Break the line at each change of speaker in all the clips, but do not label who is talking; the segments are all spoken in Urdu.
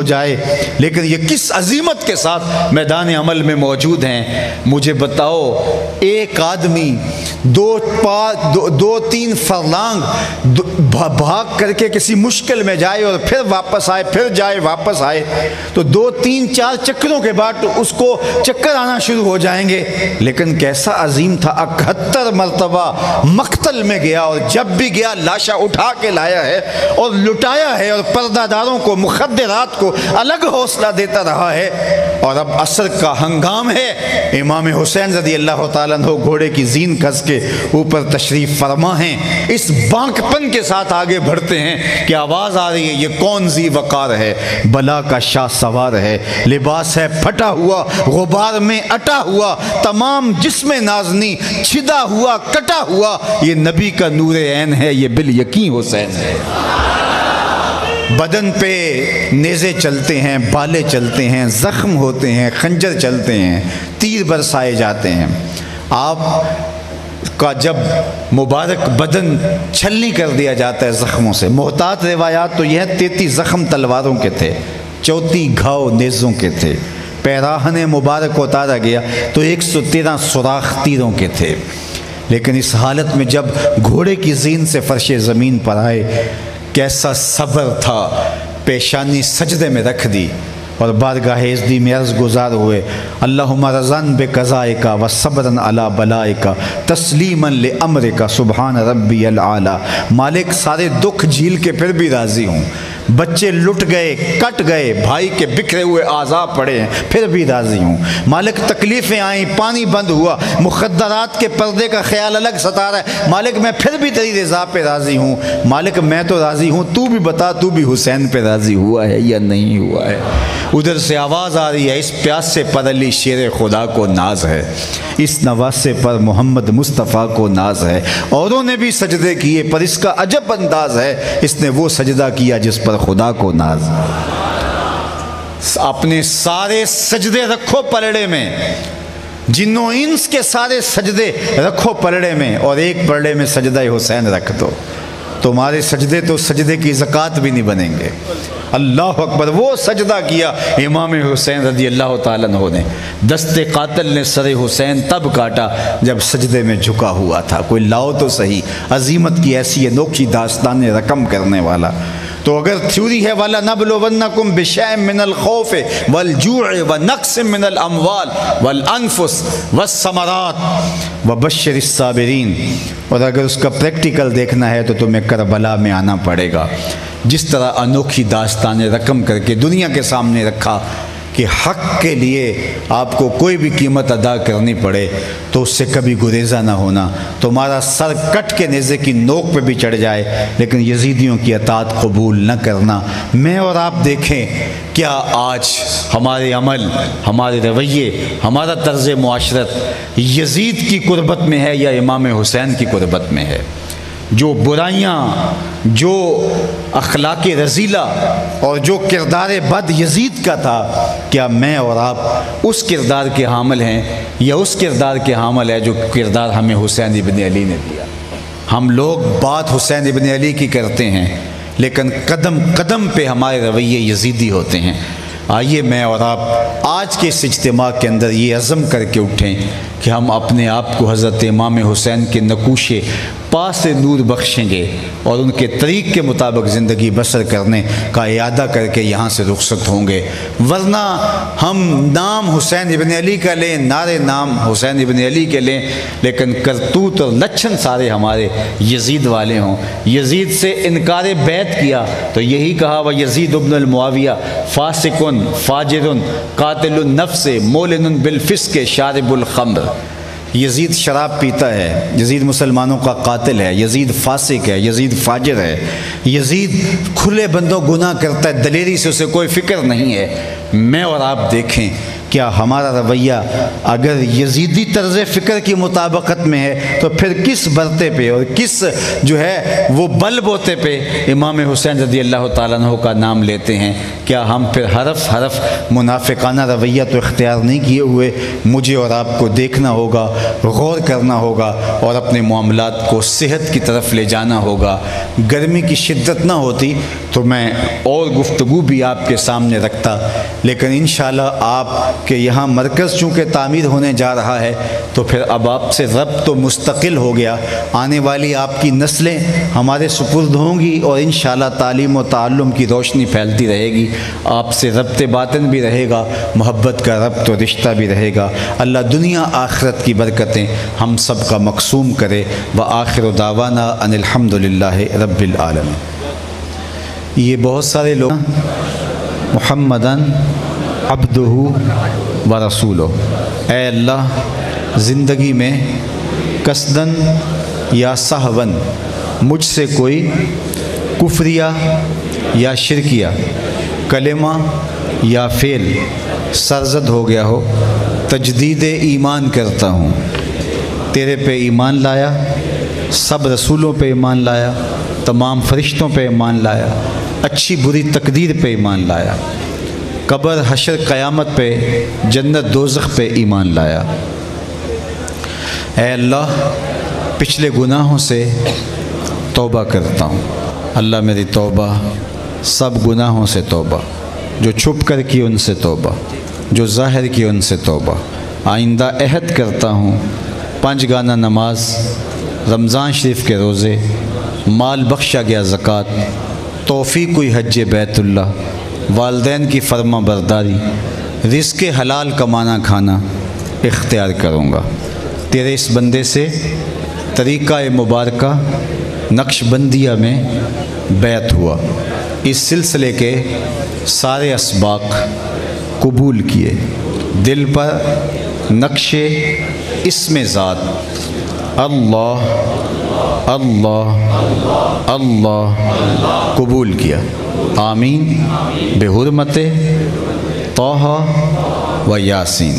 جائے، لیکن یہ کس عظیمت کے ساتھ میدان عمل میں موجود ہیں۔ مجھے بتاؤ، ایک آدمی دو تین فرلانگ بھاگ کر کے کسی مشکل میں جائے اور پھر واپس آئے، پھر جائے واپس آئے، تو 2-3-4 چکروں کے بعد اس کو چکر آنا شروع ہو جائیں گے۔ لیکن کیسا عظیم تھا، 71 مرتبہ مقتل میں گیا، اور جب بھی گیا لاشا اٹھا کے لایا ہے اور لٹایا ہے، اور پردہ داروں کو، مخدرات کو الگ حوصلہ دیتا رہا ہے۔ اور اب عصر کا ہنگام ہے، امام حسین رضی اللہ تعالیٰ عنہ گھوڑے کی زین کس کے اوپر تشریف فرما ہیں، اس بانکپن کے ساتھ آگے بڑھتے ہیں کہ آواز آ رہی ہے، یہ کون ذی وقار ہے، بلا کا شاہ سوار ہے، لباس ہے پھٹا ہوا، غبار میں اٹا ہوا، تمام جسم نازنی چھدا ہوا، کٹا ہوا، یہ نبی کا نور عین ہے، یہ بالیقین حسین ہے۔ بدن پہ نیزے چلتے ہیں، بالے چلتے ہیں، زخم ہوتے ہیں، خنجر چلتے ہیں، تیر برسائے جاتے ہیں۔ آپ کا جب مبارک بدن چھلنی کر دیا جاتا ہے زخموں سے، محتاط روایات تو یہ ہے 33 زخم تلواروں کے تھے، 34 گھاؤ نیزوں کے تھے، پیراہن مبارک اتارا گیا تو 113 سوراخ تیروں کے تھے۔ لیکن اس حالت میں جب گھوڑے کی زین سے فرش زمین پر آئے، کیسا صبر تھا، پیشانی سجدے میں رکھ دی اور بارگاہ عزدی میں عرض گزار ہوئے، اللہم رضن بقضائک و صبرن علی بلائک تسلیما لامرک سبحان ربی العالی۔ مالک سارے دکھ جھیل کے پھر بھی راضی ہوں، بچے لٹ گئے، کٹ گئے، بھائی کے بکھرے ہوئے اعضاء پڑے ہیں، پھر بھی راضی ہوں۔ مالک تکلیفیں آئیں، پانی بند ہوا، مخدرات کے پردے کا خیال الگ ستا رہا ہے، مالک میں پھر بھی تیری رضا پہ راضی ہوں۔ مالک میں تو راضی ہوں، تو بھی بتا، تو بھی حسین پہ راضی ہوا ہے یا نہیں ہوا ہے؟ ادھر سے آواز آ رہی ہے، اس پیاسے پر علی شیر خدا کو ناز ہے، اس نواسے پر محمد مصطفیٰ کو ناز ہے۔ اوروں نے بھی سجدے کیے پر اس کا عجب انداز ہے، اس نے وہ سجدہ کیا جس پر خدا کو ناز ہے۔ اپنے سارے سجدے رکھو پلڑے میں، جنوں انس کے سارے سجدے رکھو پلڑے میں، اور ایک پلڑے میں سجدہ حسین رکھ دو، تمہارے سجدے تو سجدے کی زکوٰۃ بھی نہیں بنیں گے۔ اللہ اکبر، وہ سجدہ کیا امام حسین رضی اللہ تعالیٰ عنہ نے۔ دست قاتل نے سر حسین تب کاٹا جب سجدے میں جھکا ہوا تھا۔ کوئی لاؤ تو صحیح، عظیمت کی ایسی انوکھی داستان رقم کرنے والا۔ تو اگر تھیوری ہے وَلَنَبْلُوَنَّكُمْ بِشَيْءٍ مِّنَ الْخَوْفِ وَالْجُوعِ وَنَقْصٍ مِّنَ الْأَمْوَالِ وَالْأَنفُسِ وَالثَّمَرَاتِ وَبَشِّرِ الصَّابِرِينَ۔ اور اگر اس کا پریکٹیکل دیکھنا ہے تو تمہیں کربلا میں آنا پڑے گا۔ جس طرح انوکھی داستان رقم کر کے دنیا کے سامنے رکھا کہ حق کے لیے آپ کو کوئی بھی قیمت ادا کرنی پڑے تو اس سے کبھی گریزہ نہ ہونا، تمہارا سر کٹ کے نیزے کی نوک پہ بھی چڑھ جائے لیکن یزیدیوں کی اطاعت قبول نہ کرنا۔ میں اور آپ دیکھیں کیا آج ہمارے عمل، ہمارے رویے، ہمارا طرز معاشرت یزید کی قربت میں ہے یا امام حسین کی قربت میں ہے؟ جو برائیاں، جو اخلاق رذیلہ اور جو کردار بد یزید کا تھا، کیا میں اور آپ اس کردار کے حامل ہیں یا اس کردار کے حامل ہے جو کردار ہمیں حسین ابن علی نے دیا؟ ہم لوگ بات حسین ابن علی کی کرتے ہیں لیکن قدم قدم پہ ہمارے رویے یزیدی ہوتے ہیں۔ آئیے میں اور آپ آج کے اس اجتماع کے اندر یہ عزم کر کے اٹھیں کہ ہم اپنے آپ کو حضرت امام حسین کے نقوش پاس نور بخشیں گے اور ان کے طریق کے مطابق زندگی بسر کرنے کا اعادہ کر کے یہاں سے رخصت ہوں گے۔ ورنہ ہم نام حسین ابن علی کا لیں، نعرے نام حسین ابن علی کے لیں، لیکن کرتوت اور لچھن سارے ہمارے یزید والے ہوں۔ یزید سے انکار بیعت کیا تو یہی کہا وہ یزید ابن المعاویہ فاسقن فاجر قاتل النفس مولن بالفسق شارب الخمر۔ یزید شراب پیتا ہے، یزید مسلمانوں کا قاتل ہے، یزید فاسق ہے، یزید فاجر ہے، یزید کھلے بندوں گناہ کرتا ہے، دلیری سے اسے کوئی فکر نہیں ہے۔ میں اور آپ دیکھیں کیا ہمارا رویہ اگر یزیدی طرز فکر کی مطابقت میں ہے تو پھر کس برتے پہ اور کس جو ہے وہ بل بوتے پہ امام حسین رضی اللہ تعالیٰ عنہ کا نام لیتے ہیں؟ کیا ہم پھر حرف حرف منافقانہ رویہ تو اختیار نہیں کیے ہوئے؟ مجھے اور آپ کو دیکھنا ہوگا، غور کرنا ہوگا اور اپنے معاملات کو صحت کی طرف لے جانا ہوگا۔ گرمی کی شدت نہ ہوتی تو میں اور گفتگو بھی آپ کے سامنے رکھتا، لیکن انشاءاللہ آپ کے یہاں مرکز چونکہ تعمیر ہونے جا رہا ہے تو پھر اب آپ سے ربط تو مستقل ہو گیا، آنے والی آپ کی نسلیں ہمارے سپرد ہوں گی اور انشاءاللہ تعلیم و تعلم کی روشنی پھیلتی رہے گی، آپ سے ربط باطن بھی رہے گا، محبت کا ربط و رشتہ بھی رہے گا۔ اللہ دنیا آخرت کی برکتیں ہم سب کا مقسوم کرے۔ وآخر دعوانا ان الحمدللہ رب العالمین۔ یہ بہت سارے لوگ محمدن عبدہ و رسولہ، اے اللہ زندگی میں قصدن یا سہون مجھ سے کوئی کفریہ یا شرکیہ کلمہ یا فعل سرزد ہو گیا ہو، تجدید ایمان کرتا ہوں، تیرے پہ ایمان لایا، سب رسولوں پہ ایمان لایا، تمام فرشتوں پہ ایمان لایا، اچھی بری تقدیر پہ ایمان لایا، قبر حشر قیامت پہ، جنت دوزخ پہ ایمان لایا۔ اے اللہ پچھلے گناہوں سے توبہ کرتا ہوں، اللہ میری توبہ، سب گناہوں سے توبہ، جو چھپ کر کی ان سے توبہ، جو ظاہر کی ان سے توبہ۔ آئندہ عہد کرتا ہوں 5 گانہ نماز، رمضان شریف کے روزے، مال بخشا گیا زکوٰۃ، توفیق ہوئی حج بیت اللہ، والدین کی فرما برداری، رزق حلال کمانا کھانا اختیار کروں گا۔ تیرے اس بندے سے طریقہ مبارکہ نقش بندیہ میں بیعت ہوا، اس سلسلے کے سارے اسباق قبول کیے، دل پر نقش اسم ذات اللہ اللہ اللہ قبول کیا۔ آمین بحرمت طٰہٰ و یاسین۔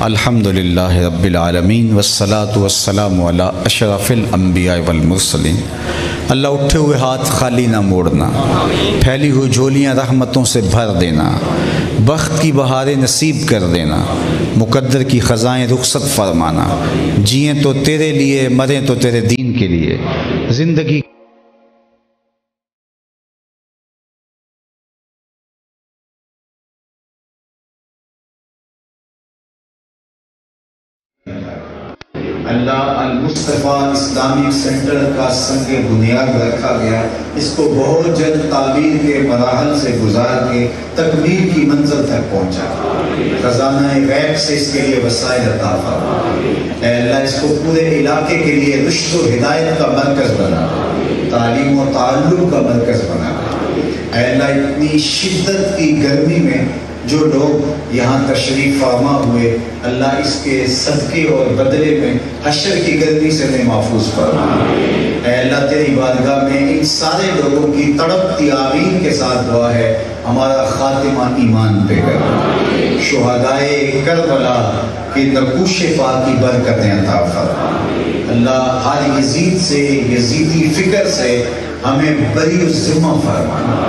الحمدللہ رب العالمین والصلاة والسلام علی اشرف الانبیاء والمرسلین۔ اللہ اٹھے ہوئے ہاتھ خالی نہ موڑنا، پھیلی ہوئی جھولیاں رحمتوں سے بھر دینا، بخت کی بہاریں نصیب کر دینا، مقدر کی خزائیں رخصت فرمانا، جئیں تو تیرے لیے، مریں تو تیرے دین کے لیے، زندگی اللہ المصطفیٰ اسلامی سینٹر کا سنگ بنیاد رکھا گیا، اس کو بہت جلد تعمیر کے مراحل سے گزار کے تکمیل کی منزل تک پہنچا۔ خزانہ غیب سے اس کے لیے وسائل عطا فرما۔ اے اللہ اس کو پورے علاقے کے لیے رشد و ہدایت کا مرکز بنا، تعلیم و تعلم کا مرکز بنا۔ اے اللہ اتنی شدت کی گرمی میں جو لوگ یہاں تشریف فرما ہوئے، اللہ اس کے صدقے اور بدلے میں حشر کی گرمی سے انہیں محفوظ فرما۔ اے اللہ تیری بارگاہ میں ان سارے لوگوں کی تڑپتی آمین کے ساتھ دعا ہے، ہمارا خاتمہ ایمان پہ کر، شہدائے کربلا کی نقوش پا کی برکتیں عطا فرما۔ اللہ ہر یزید سے، یزیدی فکر سے ہمیں بری الذمہ فرمانا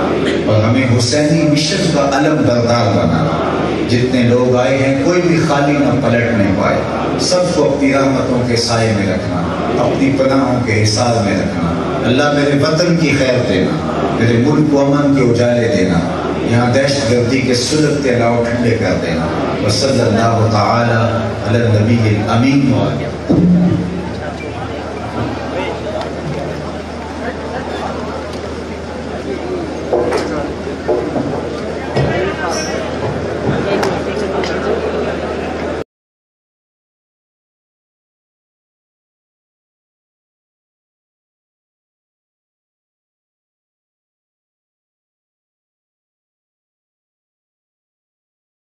اور ہمیں حسینی مشن کا علم بردار بنانا۔ جتنے لوگ آئے ہیں کوئی بھی خالی نہ پلٹنے پائے، سب کو اپنی رحمتوں کے سائے میں رکھنا، اپنی پناہوں کے حصار میں رکھنا۔ اللہ میرے وطن کی خیر دینا، میرے ملک کو امن کے اجالے دینا، یہاں دہشت گردی کے سلگتے علاوہ ٹھنڈے کر دینا۔ وصلی اللہ تعالی علی النبی الامین۔